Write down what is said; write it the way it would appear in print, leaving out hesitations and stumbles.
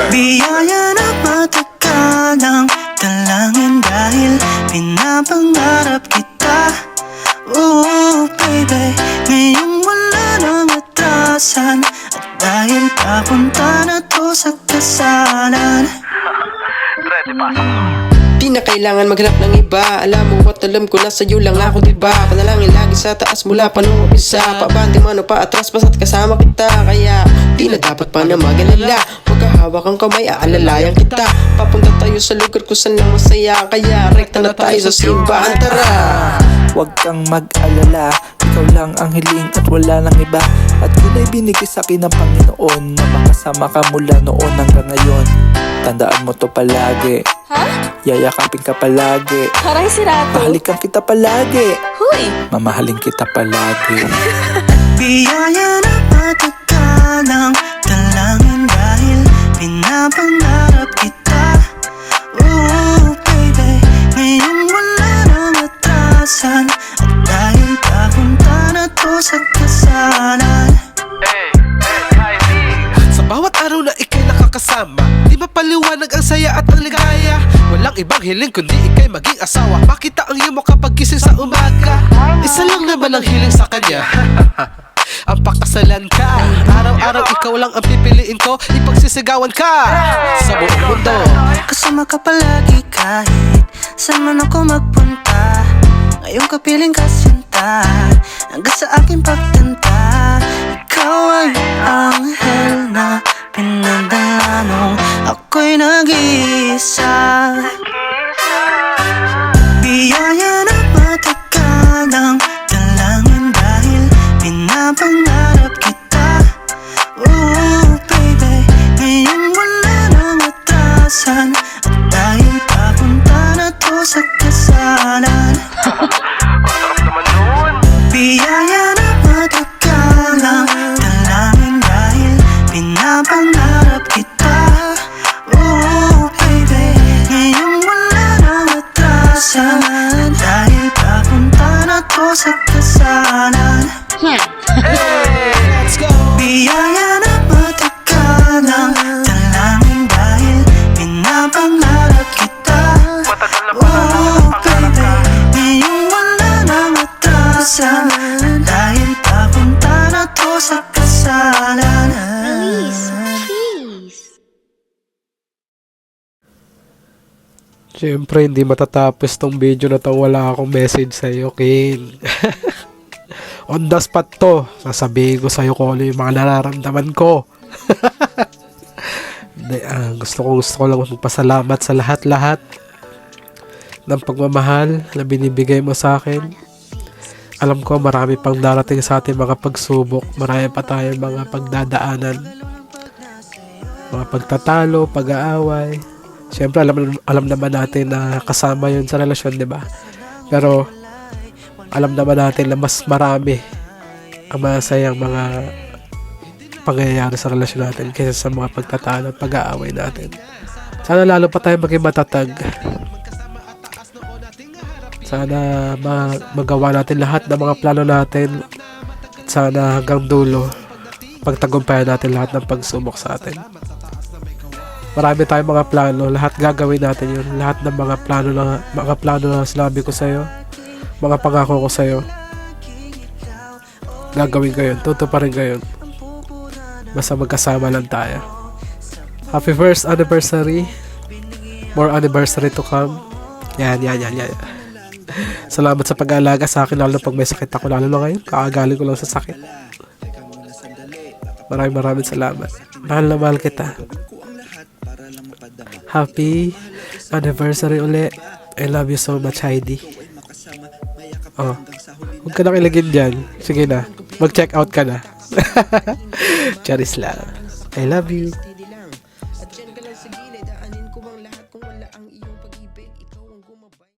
Biyaya na matagalang dalangin dahil pinapangarap kita. Oh baby, ngayong wala nang atrasan, at dahil papunta na to sa kasalan. Di na kailangan maghanap ng iba. Alam mo at alam ko na sa'yo lang ako, diba? Panalangin lagi sa taas mula pa nung umpisa. Pabante man o pa atras basta't kasama kita. Kaya di na dapat pa na mag-alala. Magkahawak ang kamay, aalalayan kita. Papunta tayo sa lugar kung saan lang masaya. Kaya rekta na tayo sa simbahan, tara. Huwag kang mag-alala, ikaw lang ang hiling at wala nang iba. At yun ay binigay sa'kin ng Panginoon, na makasama ka mula noon hanggang ngayon. Tandaan mo to palagi. Ha? Yayakapin ka palagi. Parang sirato. Pahalikan kita palagi. Huy! Mamahalin kita palagi. Biyaya na matagalang dalangin dahil pinapangarap kita. Oh baby, ngayong wala nang atrasan, at dahil papunta na to sa kasalan. Sa bawat araw na ikay nakakasama, di mapaliwanag ang saya at ang ligaya. Walang ibang hiling kundi ikay maging asawa. Makita ang iyong mukha paggising sa umaga. Isa lang naman ang hiling sa kanya, ang pakasalan ka. Araw-araw ikaw lang ang pipiliin ko, ipagsisigawan ka sa buong mundo. Kasama ka palagi kahit saan man ako magpunta. Ngayong kapiling kasinta hanggang sa aking pagtanta. Ikaw ay anghel na pinadala nung ako'y nag-iisa. Biyaya na matagalang dalangin dahil pinapangarap kita. Oh baby, ngayong wala nang atrasan, at dahil papunta na to sa kasalan. Biyaya na matagalang dalangin dahil pinapangarap kita. Oh baby, ngayong wala nang atrasan, dahil papunta na to sa kasalan. Let's go! Biyaya na matagalang dalangin dahil pinapangarap kita. Oh baby, ngayong wala nang atrasan, dahil papunta na to sa kasalan. Siyempre, hindi matatapos tong video na to wala akong message sa'yo, Kin. On the spot to, sasabihin ko sa'yo kung ano yung mga nararamdaman ko. Gusto ko lang magpasalamat sa lahat-lahat ng pagmamahal na binibigay mo sa akin. Alam ko marami pang darating sa ating mga pagsubok. Marami pa tayong mga pagdadaanan, mga pagtatalo, pag-aaway. Siyempre alam naman natin na kasama yun sa relasyon, di ba? Pero alam naman natin na mas marami ang masayang mga pangyayari sa relasyon natin kaysa sa mga pagtatalo at pag-aaway natin. Sana lalo pa tayo maging matatag. Sana magawa natin lahat ng mga plano natin. At sana hanggang dulo pagtagumpayan natin lahat ng pagsubok sa atin. Marami tayong mga plano, lahat gagawin natin yun. Lahat ng mga plano na sinabi ko sa'yo, mga pangako ko sa'yo, gagawin ko yun, tutuparin ko yun. Basta magkasama lang tayo. Happy first anniversary. More anniversary to come. Yan. Salamat sa pag-aalaga sa akin, lalo pag may sakit ako, lalo na ngayon, kakagaling ko lang sa sakit. Maraming salamat. Mahal na mahal kita. Happy anniversary uli. I love you so much, Heidi. Oh, huwag ka nang ilagin dyan. Sige na, mag-check out ka na. Charis lang. I love you.